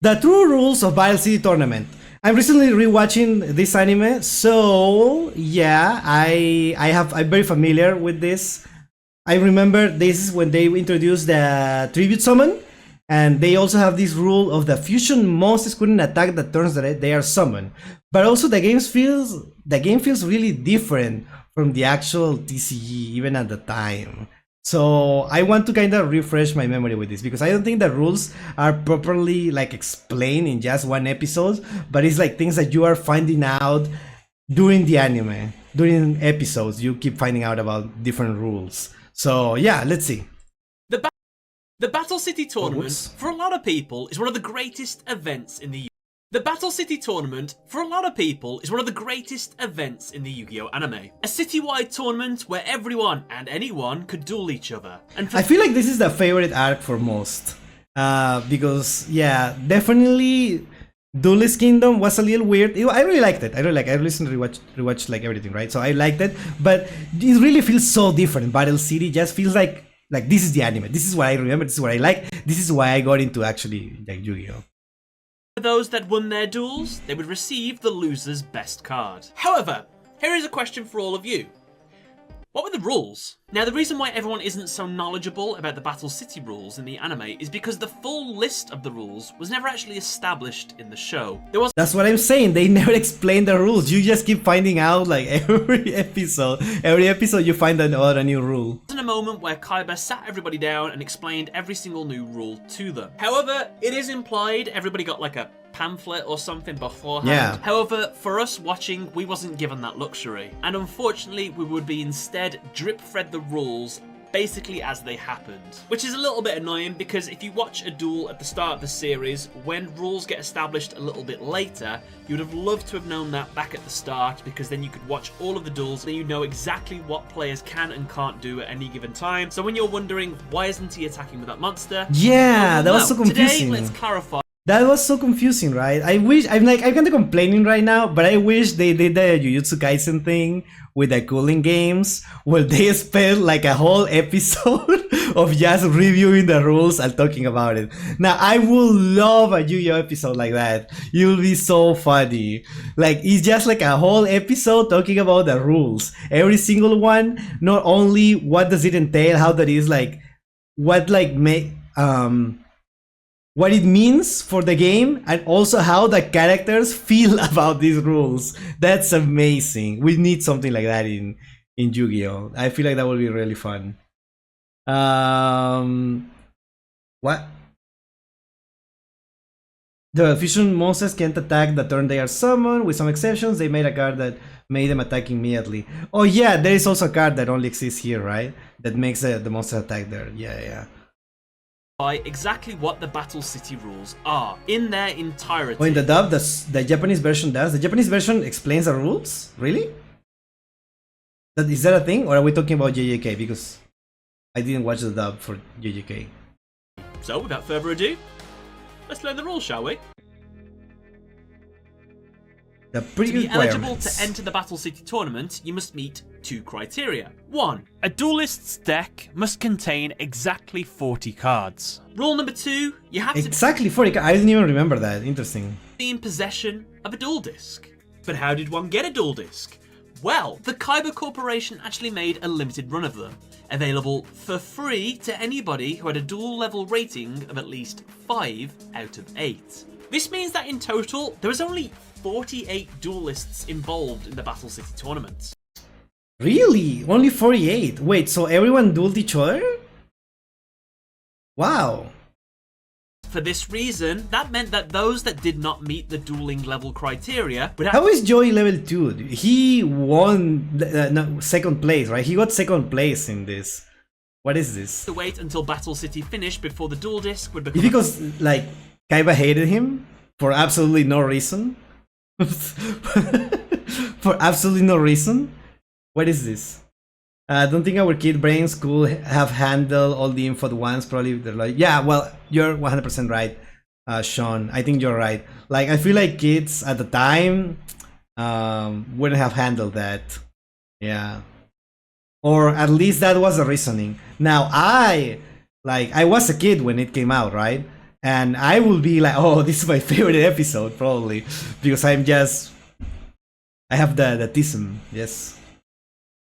The true rules of Battle City Tournament. I'm recently rewatching this anime, so yeah, I'm very familiar with this. I remember this is when they introduced the tribute summon, and they also have this rule of the fusion monsters couldn't attack the turns that they are summoned. But also the game feels really different from the actual TCG even at the time. So I want to kind of refresh my memory with this because I don't think the rules are properly like explained in just one episode, but it's like things that you are finding out during the anime, during episodes. You keep finding out about different rules. So yeah, let's see. The Battle City Tournament, for a lot of people, is one of the greatest events in the The Battle City Tournament, for a lot of people, is one of the greatest events in the Yu-Gi-Oh anime. A citywide tournament where everyone and anyone could duel each other. And I feel like this is the favorite arc for most. Because, yeah, definitely Duelist Kingdom was a little weird. I really liked it. I listened to rewatch like everything, right? So I liked it. But it really feels so different. Battle City just feels like this is the anime. This is what I remember. This is what I like. This is why I got into actually like Yu-Gi-Oh. For those that won their duels, they would receive the loser's best card. However, here is a question for all of you. What were the rules? Now, the reason why everyone isn't so knowledgeable about the Battle City rules in the anime is because the full list of the rules was never actually established in the show. That's what I'm saying, they never explain the rules. You just keep finding out like every episode. Every episode you find a new rule. There wasn't a moment where Kaiba sat everybody down and explained every single new rule to them. However, it is implied everybody got like a pamphlet or something beforehand. Yeah. However, for us watching, we wasn't given that luxury. And unfortunately, we would be instead drip-fed the rules basically as they happened. Which is a little bit annoying because if you watch a duel at the start of the series, when rules get established a little bit later, you would have loved to have known that back at the start because then you could watch all of the duels and you know exactly what players can and can't do at any given time. So when you're wondering, why isn't he attacking with that monster? Yeah, that was so confusing. Today, let's clarify. That was so confusing, right? I'm kind of complaining right now, but I wish they did the Jujutsu Kaisen thing with the cooling games, where they spent like a whole episode of just reviewing the rules and talking about it. Now, I would love a Yu-Gi-Oh episode like that. It would be so funny. Like, it's just like a whole episode talking about the rules. Every single one, not only what does it entail, how that is like, what it means for the game, and also how the characters feel about these rules. That's amazing. We need something like that in Yu-Gi-Oh! I feel like that would be really fun. What? The fusion monsters can't attack the turn they are summoned. With some exceptions, they made a card that made them attack immediately. Oh yeah, there is also a card that only exists here, right? That makes the monster attack there. Yeah. Exactly what the Battle City rules are in their entirety. Oh, in the dub, the Japanese version does. The Japanese version explains the rules? Really? Is that a thing? Or are we talking about JJK? Because I didn't watch the dub for JJK. So, without further ado, let's learn the rules, shall we? To be eligible to enter the Battle City tournament, you must meet 2 criteria. 1. A duelist's deck must contain exactly 40 cards. Rule number 2, you have exactly 40 cards. I didn't even remember that. Interesting. Be in possession of a duel disc. But how did one get a duel disc? Well, the Kaiba Corporation actually made a limited run of them, available for free to anybody who had a duel level rating of at least 5 out of 8. This means that in total, there was only 48 duelists involved in the Battle City tournament. Really? Only 48? Wait, so everyone dueled each other? Wow. For this reason, that meant that those that did not meet the dueling level criteria would have... How is Joey level 2? He won no, second place, right? He got second place in this. What is this? To wait until Battle City finished before the duel disc would become... Is because, like, Kaiba hated him for absolutely no reason? For absolutely no reason? What is this? I don't think our kid brains could have handled all the info at once. Probably they're like, yeah, well, you're 100% right, Sean. I think you're right. Like, I feel like kids at the time wouldn't have handled that. Yeah. Or at least that was the reasoning. Now, I was a kid when it came out, right? and I will be like, oh, this is my favorite episode probably because I have the tism, yes.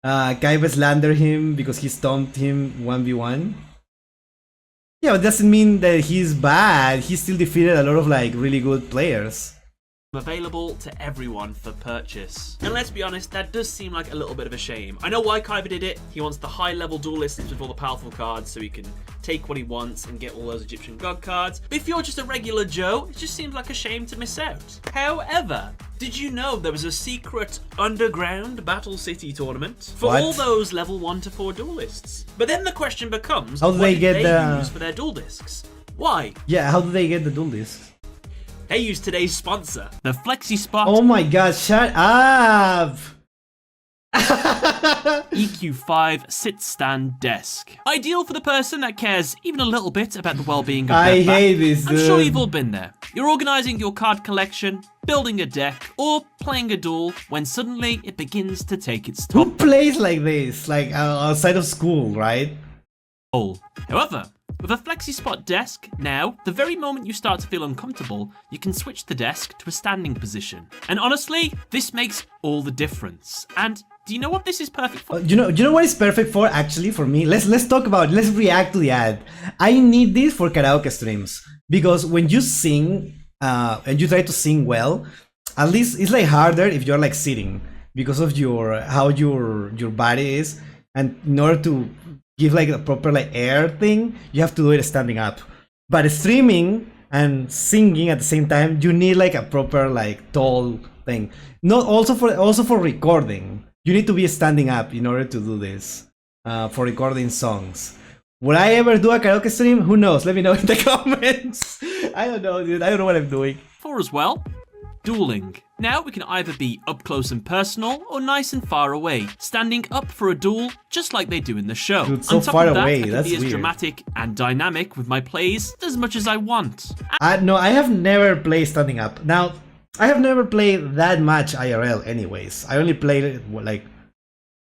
Kaiba slandered him because he stomped him 1v1. Yeah, it doesn't mean that he's bad. He still defeated a lot of like really good players. Available to everyone for purchase. And let's be honest, that does seem like a little bit of a shame. I know why Kaiba did it. He wants the high-level duelists with all the powerful cards so he can take what he wants and get all those Egyptian god cards. But if you're just a regular Joe, it just seems like a shame to miss out. However, did you know there was a secret underground Battle City tournament for all those level 1 to 4 duelists? But then the question becomes, how do they get the use for their duel discs? Why? Yeah, how do they get the duel discs? They use today's sponsor, the FlexiSpot. Oh my god, shut up! EQ5 sit-stand desk. Ideal for the person that cares even a little bit about the well-being of their I back. hate this, I'm sure dude. you've all been there. You're organising your card collection, building a deck, or playing a duel when suddenly it begins to take its toll. Who plays like this? Like outside of school, right? However, with a FlexiSpot desk, now, the very moment you start to feel uncomfortable, you can switch the desk to a standing position. And honestly, this makes all the difference. And do you know what this is perfect for? You know what it's perfect for actually for me? Let's talk about it. Let's react to the ad. I need this for karaoke streams because when you sing and you try to sing well, at least it's like harder if you're like sitting because of how your body is, and in order to give like a proper like air thing, you have to do it standing up. But streaming and singing at the same time, you need like a proper like tall thing. Not also for recording. You need to be standing up in order to do this for recording songs. Will I ever do a karaoke stream? Who knows? Let me know in the comments. I don't know, dude. I don't know what I'm doing. For as well, dueling. Now we can either be up close and personal or nice and far away, standing up for a duel just like they do in the show. Dude, so On top far of that, away. I can That's be as weird. dramatic and dynamic with my plays as much as I want. No, I have never played standing up. Now, I have never played that much IRL anyways. I only played it like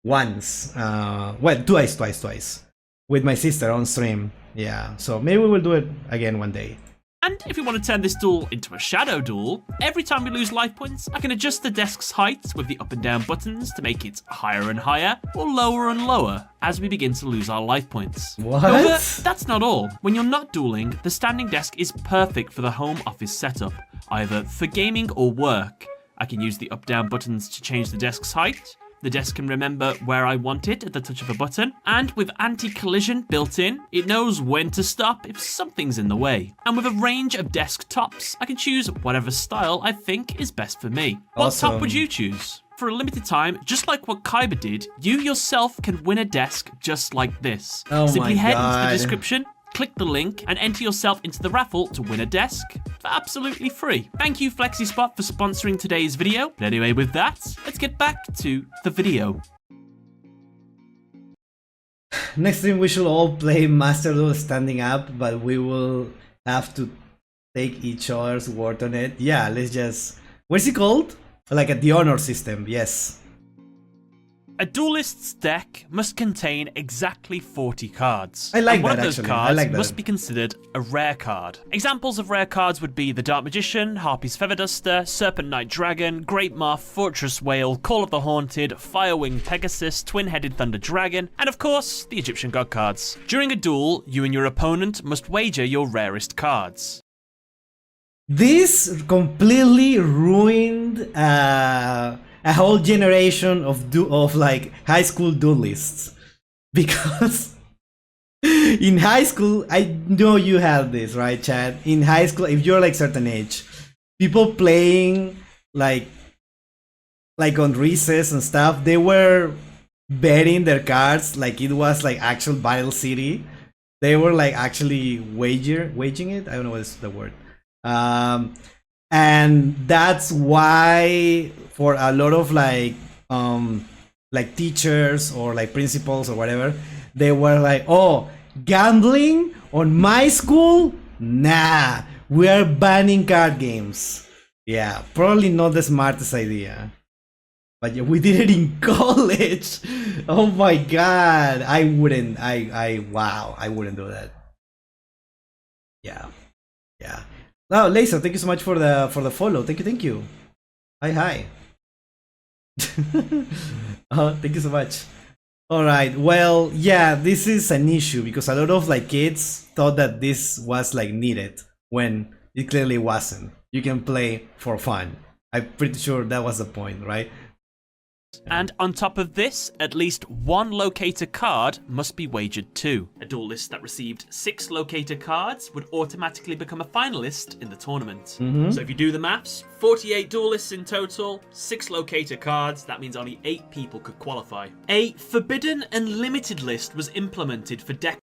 once. Well, twice. With my sister on stream. Yeah, so maybe we will do it again one day. And if we want to turn this duel into a shadow duel, every time we lose life points, I can adjust the desk's height with the up and down buttons to make it higher and higher, or lower and lower, as we begin to lose our life points. What? However, that's not all. When you're not dueling, the standing desk is perfect for the home office setup, either for gaming or work. I can use the up-down buttons to change the desk's height. The desk can remember where I want it at the touch of a button, and with anti-collision built in, it knows when to stop if something's in the way. And with a range of desk tops, I can choose whatever style I think is best for me. What Awesome. top would you choose? For a limited time, just like what Kaiba did, you yourself can win a desk just like this. Oh Simply my head into God. the description, click the link, and enter yourself into the raffle to win a desk for absolutely free. Thank you, FlexiSpot, for sponsoring today's video. But anyway, with that, let's get back to the video. Next time we should all play Master Duel standing up, but we will have to take each other's word on it. Yeah, let's just... What's it called? Like the honor system, yes. A duelist's deck must contain exactly 40 cards. I like and one that, of those actually. I cards like that. must be considered a rare card. Examples of rare cards would be the Dark Magician, Harpy's Feather Duster, Serpent Knight Dragon, Great Moth, Fortress Whale, Call of the Haunted, Firewing Pegasus, Twin-Headed Thunder Dragon, and of course, the Egyptian God cards. During a duel, you and your opponent must wager your rarest cards. This completely ruined a whole generation of like high school duelists, because in high school, I know you have this, right, Chad? In high school, if you're like certain age, people playing like on recess and stuff, they were betting their cards like it was like actual Battle City. They were like actually waging it. I don't know what's the word. And that's why for a lot of like teachers or like principals or whatever, they were like, oh, gambling on my school? Nah, we are banning card games. Yeah, probably not the smartest idea. But yeah, we did it in college. Oh my god, I wouldn't do that. Yeah. Yeah. Oh, Laser, thank you so much for the follow. Thank you. Hi. Oh, thank you so much. All right. Well, yeah, this is an issue because a lot of like kids thought that this was like needed when it clearly wasn't. You can play for fun. I'm pretty sure that was the point, right? And on top of this, at least one locator card must be wagered too. A duelist that received 6 locator cards would automatically become a finalist in the tournament. So if you do the maths, 48 duelists in total, 6 locator cards, that means only 8 people could qualify. A forbidden and limited list was implemented for deck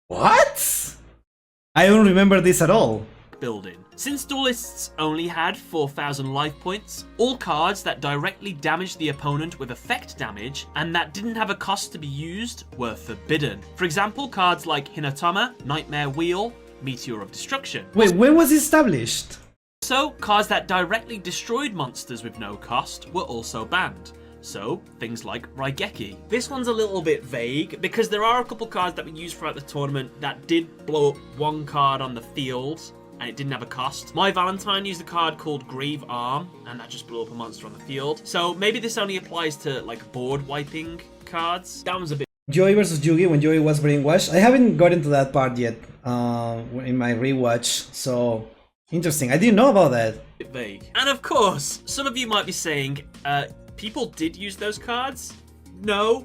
What? I don't remember this at all. building. Since duelists only had 4,000 life points, all cards that directly damaged the opponent with effect damage and that didn't have a cost to be used were forbidden. For example, cards like Hinatama, Nightmare Wheel, Meteor of Destruction. Wait, when was it established? So, cards that directly destroyed monsters with no cost were also banned. So, things like Raigeki. This one's a little bit vague because there are a couple cards that we used throughout the tournament that did blow up one card on the field and it didn't have a cost. My Valentine used a card called Grave Arm, and that just blew up a monster on the field. So maybe this only applies to like board wiping cards. That one's a bit Joey versus Yugi when Joey was brainwashed. I haven't gotten to that part yet in my rewatch, so interesting. I didn't know about that. vague. And of course, some of you might be saying, people did use those cards? No.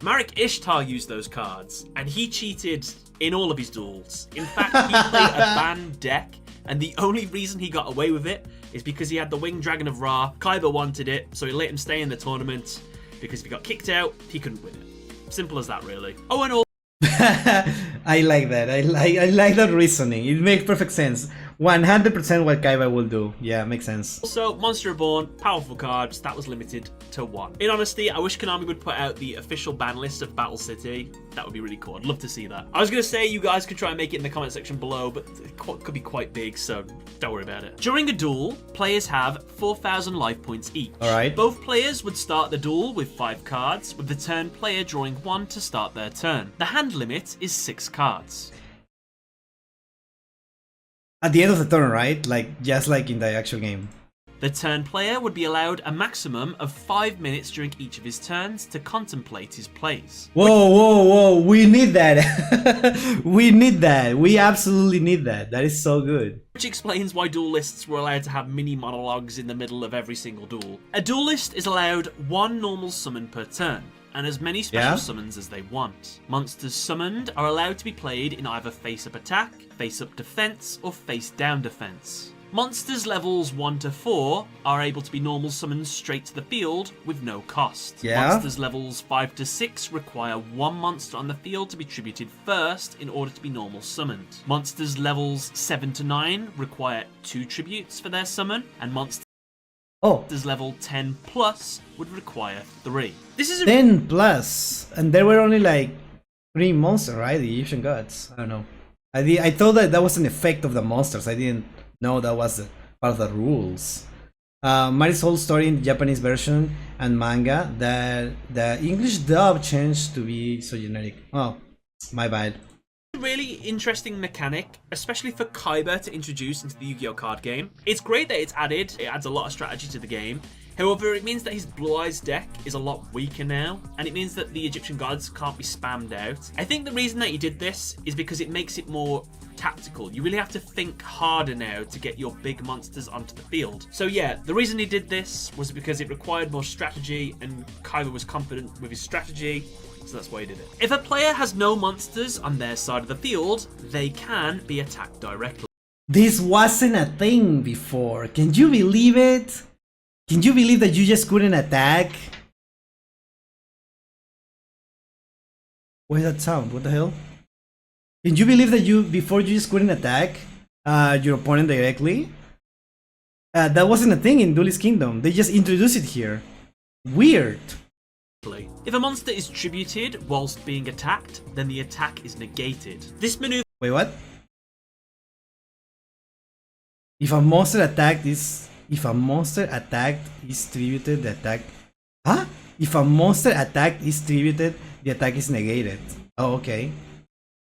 Marek Ishtar used those cards, and he cheated in all of his duels. In fact, he played a banned deck, and the only reason he got away with it is because he had the Winged Dragon of Ra. Kaiba wanted it, so he let him stay in the tournament, because if he got kicked out, he couldn't win it. Simple as that, really. Oh, and all. I like that. I like that reasoning. It makes perfect sense. 100% what Kaiba will do. Yeah, makes sense. Also, Monster Reborn, powerful cards, that was limited to 1. In honesty, I wish Konami would put out the official ban list of Battle City. That would be really cool. I'd love to see that. I was going to say you guys could try and make it in the comment section below, but it could be quite big, so don't worry about it. During a duel, players have 4,000 life points each. Alright. Both players would start the duel with 5 cards, with the turn player drawing 1 to start their turn. The hand limit is 6 cards. At the end of the turn, right? Like, just like in the actual game. The turn player would be allowed a maximum of 5 minutes during each of his turns to contemplate his plays. Whoa, we need that. We need that. We absolutely need that. That is so good. Which explains why duelists were allowed to have mini monologues in the middle of every single duel. A duelist is allowed 1 normal summon per turn, and as many special summons as they want. Monsters summoned are allowed to be played in either face-up attack, face-up defense, or face-down defense. Monsters levels 1 to 4 are able to be normal summoned straight to the field with no cost. Monsters levels 5 to 6 require 1 monster on the field to be tributed first in order to be normal summoned. Monsters levels 7 to 9 require 2 tributes for their summon, and monsters level 10 plus would require 3. This is 10 plus, and there were only like 3 monsters, right? The Egyptian gods. I don't know. I thought that was an effect of the monsters. I didn't know that was part of the rules. Marisol's story in the Japanese version and manga, that the English dub changed to be so generic. Oh, my bad. Really interesting mechanic, especially for Kaiba to introduce into the Yu-Gi-Oh card game. It's great that it's added, it adds a lot of strategy to the game. However, it means that his Blue Eyes deck is a lot weaker now, and it means that the Egyptian gods can't be spammed out. I think the reason that he did this is because it makes it more tactical. You really have to think harder now to get your big monsters onto the field. So yeah, the reason he did this was because it required more strategy, and Kaiba was confident with his strategy, so that's why he did it. If a player has no monsters on their side of the field, they can be attacked directly. This wasn't a thing before. Can you believe it? Can you believe that you just couldn't attack? What is that sound? What the hell? Can you believe that before you just couldn't attack your opponent directly? That wasn't a thing in Duelist Kingdom. They just introduced it here. Weird. If a monster is tributed whilst being attacked, then the attack is negated. This maneuver— Wait, what? If a monster attacked is tributed, the attack. Huh? If a monster attacked is tributed, the attack is negated. Oh, okay.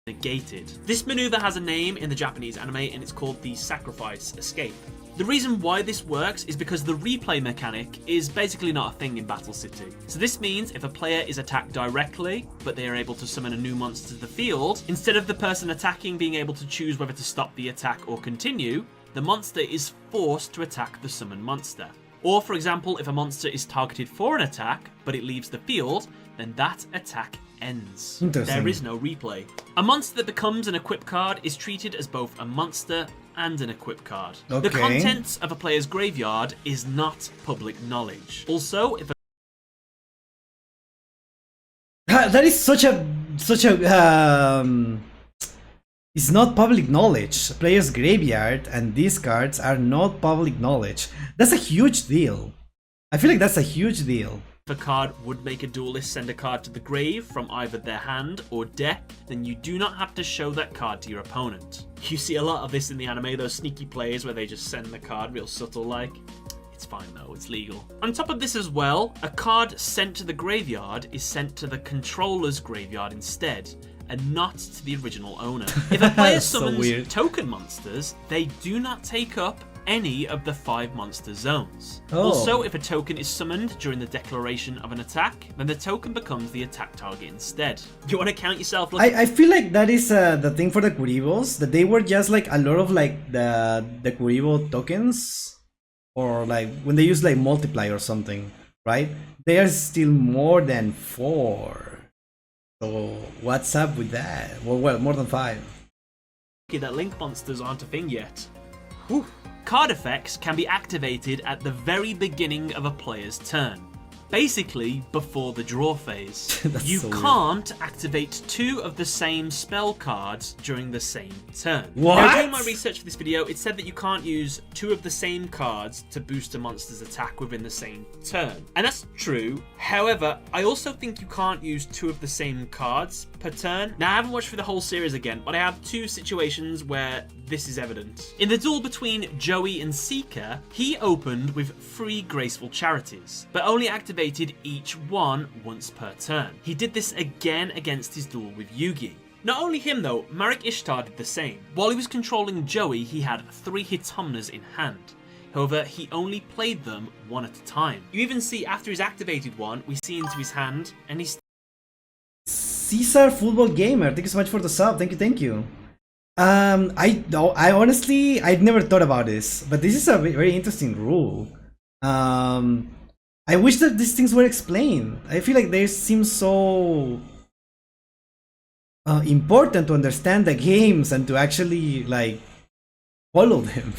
negated. This maneuver has a name in the Japanese anime and it's called the sacrifice escape. The reason why this works is because the replay mechanic is basically not a thing in Battle City. So this means if a player is attacked directly, but they are able to summon a new monster to the field, instead of the person attacking being able to choose whether to stop the attack or continue, the monster is forced to attack the summoned monster. Or for example, if a monster is targeted for an attack, but it leaves the field, then that attack ends. There is no replay. A monster that becomes an equip card is treated as both a monster and an equip card. Okay. The contents of a player's graveyard is not public knowledge. Also, if a that is such a it's not public knowledge. Player's graveyard and these cards are not public knowledge. That's a huge deal. I feel like that's a huge deal. If a card would make a duelist send a card to the grave from either their hand or deck, then you do not have to show that card to your opponent. You see a lot of this in the anime, those sneaky plays where they just send the card real subtle like. It's fine though, it's legal. On top of this as well, a card sent to the graveyard is sent to the controller's graveyard instead, and not to the original owner. If a player summons token monsters, they do not take up any of the 5 monster zones. Also, if a token is summoned during the declaration of an attack, then the token becomes the attack target instead. You want to count yourself? I feel like that is the thing for the Kuribos, that they were just like a lot of like the Kuribo tokens, or like when they use like multiply or something, right? They are still more than 4. So what's up with that? Well, more than 5. Okay, that link monsters aren't a thing yet. Whew. Card effects can be activated at the very beginning of a player's turn. Basically, before the draw phase. You can't activate 2 of the same spell cards during the same turn. What? Now, during my research for this video, it said that you can't use 2 of the same cards to boost a monster's attack within the same turn. And that's true. However, I also think you can't use 2 of the same cards per turn. Now, I haven't watched through the whole series again, but I have 2 situations where this is evident. In the duel between Joey and Seeker, he opened with 3 graceful charities, but only activated each one once per turn. He did this again against his duel with Yugi. Not only him though, Marek Ishtar did the same. While he was controlling Joey, he had 3 Hitomnas in hand. However, he only played them one at a time. You even see after he's activated one, we see into his hand, and he's Caesar Football Gamer, thank you so much for the sub. Thank you. I honestly, I'd never thought about this, but this is a very interesting rule. I wish that these things were explained. I feel like they seem so important to understand the games and to actually like follow them.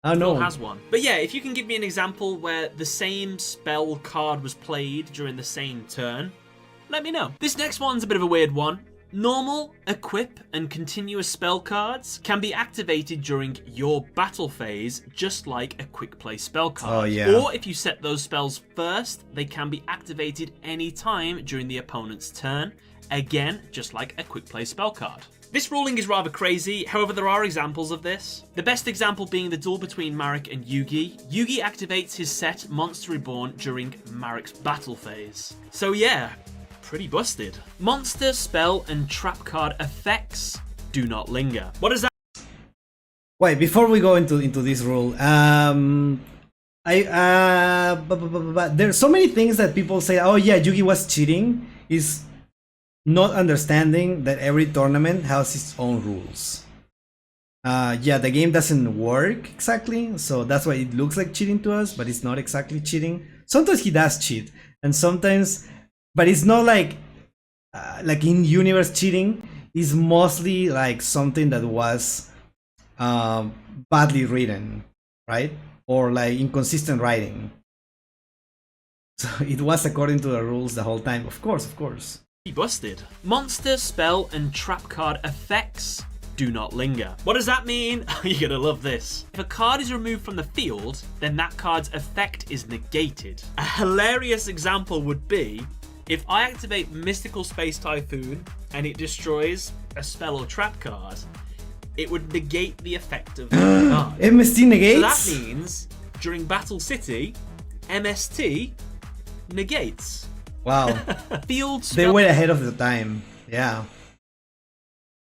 I don't know. Has one. But yeah, if you can give me an example where the same spell card was played during the same turn, let me know. This next one's a bit of a weird one. Normal, equip, and continuous spell cards can be activated during your battle phase, just like a quick play spell card. Oh, yeah. Or if you set those spells first, they can be activated anytime during the opponent's turn, again, just like a quick play spell card. This ruling is rather crazy, however there are examples of this. The best example being the duel between Marek and Yugi. Yugi activates his set Monster Reborn during Marek's battle phase. So yeah, pretty busted. Monster, spell, and trap card effects do not linger. What does that? Wait, before we go into this rule, there's so many things that people say, oh yeah, Yugi was cheating, is not understanding that every tournament has its own rules. Yeah, the game doesn't work exactly, so that's why it looks like cheating to us, but it's not exactly cheating. Sometimes he does cheat, and sometimes, but it's not like in-universe cheating. It's mostly like something that was badly written, right? Or like inconsistent writing. So it was according to the rules the whole time. Of course. Busted. Monster, spell, and trap card effects do not linger. What does that mean? You're gonna love this. If a card is removed from the field, then that card's effect is negated. A hilarious example would be if I activate Mystical Space Typhoon and it destroys a spell or trap card, it would negate the effect of the card. MST negates? So that means during Battle City, MST negates. Wow. Field They spell. went ahead of the time. Yeah.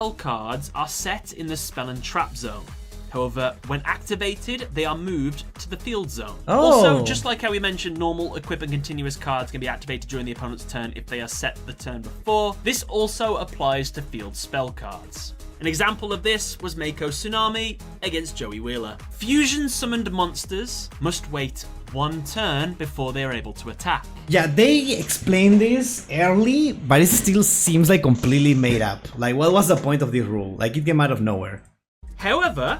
spell cards are set in the spell and trap zone. However, when activated, they are moved to the field zone. Also, just like how we mentioned, normal, equip, and continuous cards can be activated during the opponent's turn if they are set the turn before, this also applies to field spell cards. An example of this was Mako Tsunami against Joey Wheeler. Fusion summoned monsters must wait one turn before they are able to attack. Yeah, they explained this early, but it still seems like completely made up. Like, what was the point of this rule? Like, it came out of nowhere. However,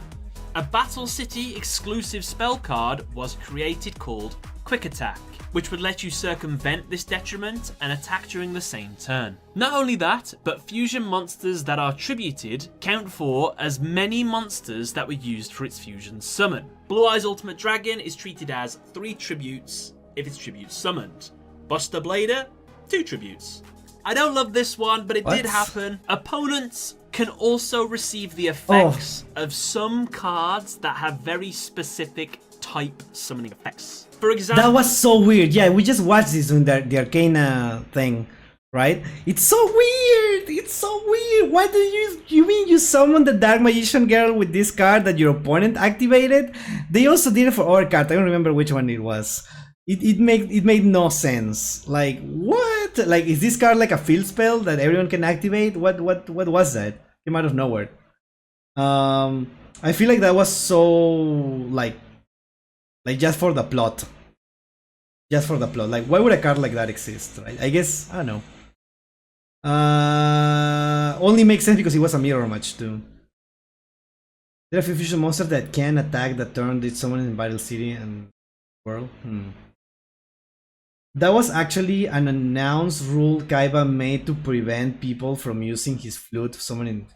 a Battle City exclusive spell card was created called Quick Attack, which would let you circumvent this detriment and attack during the same turn. Not only that, but fusion monsters that are tributed count for as many monsters that were used for its fusion summon. Blue Eyes Ultimate Dragon is treated as 3 tributes if its tribute summoned. Buster Blader, 2 tributes. I don't love this one, but it did happen. Opponents can also receive the effects of some cards that have very specific type summoning effects. For example, that was so weird. Yeah, we just watched this in the Arcana thing, right? It's so weird. It's so weird. Why do you mean you summon the Dark Magician Girl with this card that your opponent activated? They also did it for other cards. I don't remember which one it was. It made no sense. Like, what? Like, is this card like a field spell that everyone can activate? What was that? Came out of nowhere. I feel like that was so like just for the plot. Just for the plot. Like, why would a card like that exist? Right? I guess I don't know. Only makes sense because it was a mirror match too. There are a few fusion monsters that can attack the turn did someone in Battle City and World. That was actually an announced rule Kaiba made to prevent people from using his flute summoning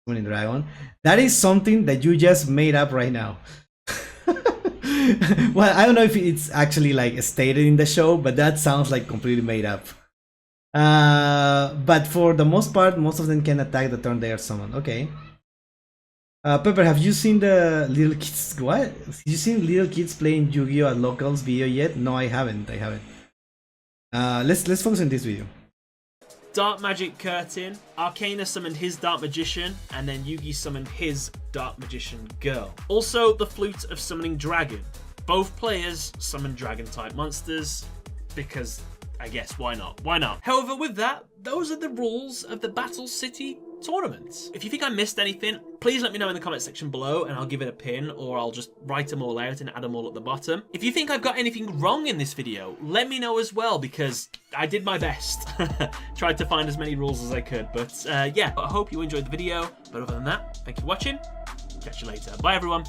dragon. That is something that you just made up right now. Well, I don't know if it's actually like stated in the show, but that sounds like completely made up. But for the most part, most of them can attack the turn they are summoned. Okay. Pepper, have you seen the little kids? What? Have you seen little kids playing Yu-Gi-Oh at locals video yet? No, I haven't. Let's focus on this video. Dark Magic Curtain, Arcana summoned his Dark Magician, and then Yugi summoned his Dark Magician Girl. Also, the Flute of Summoning Dragon. Both players summon dragon-type monsters, because I guess why not? Why not? However, with that, those are the rules of the Battle City tournament. If you think I missed anything, please let me know in the comment section below and I'll give it a pin, or I'll just write them all out and add them all at the bottom. If you think I've got anything wrong in this video, let me know as well, because I did my best. Tried to find as many rules as I could, but yeah, I hope you enjoyed the video. But other than that, thank you for watching. Catch you later. Bye everyone.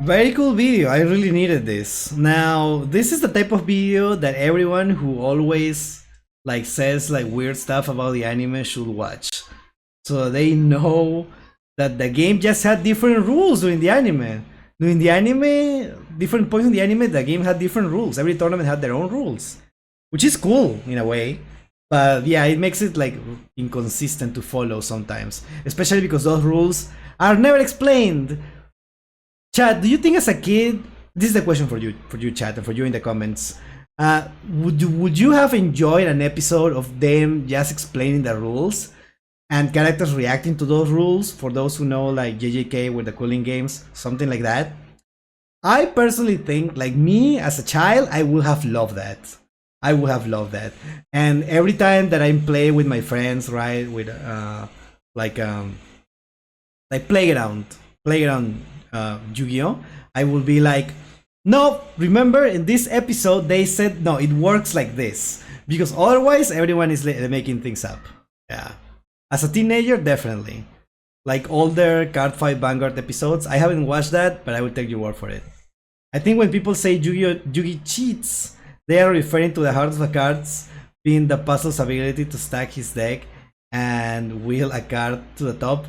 Very cool video. I really needed this. Now, this is the type of video that everyone who always like says like weird stuff about the anime should watch. So they know that the game just had different rules during the anime. During the anime, different points in the anime, the game had different rules. Every tournament had their own rules, which is cool in a way. But yeah, it makes it like inconsistent to follow sometimes, especially because those rules are never explained. Chat, do you think as a kid, this is the question for you chat, and for you in the comments, would you have enjoyed an episode of them just explaining the rules and characters reacting to those rules? For those who know, like JJK with the cooling games, something like that. I personally think, like me as a child, I would have loved that. I would have loved that. And every time that I play with my friends, right, with like playground Yu-Gi-Oh, I will be like, no, remember in this episode they said no, it works like this, because otherwise everyone is making things up. Yeah, as a teenager, definitely. Like older Card Fight Vanguard episodes, I haven't watched that, but I will take your word for it. I think when people say Yugi cheats, they are referring to the heart of the cards being the puzzle's ability to stack his deck and wheel a card to the top.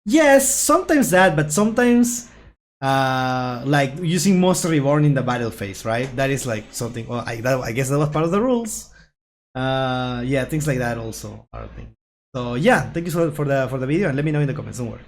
Yes, sometimes that, but sometimes like using Monster Reborn in the battle phase, right? That is like something. Well, I guess that was part of the rules. Yeah, things like that also are a thing. So yeah, thank you for the video, and let me know in the comments. Don't worry.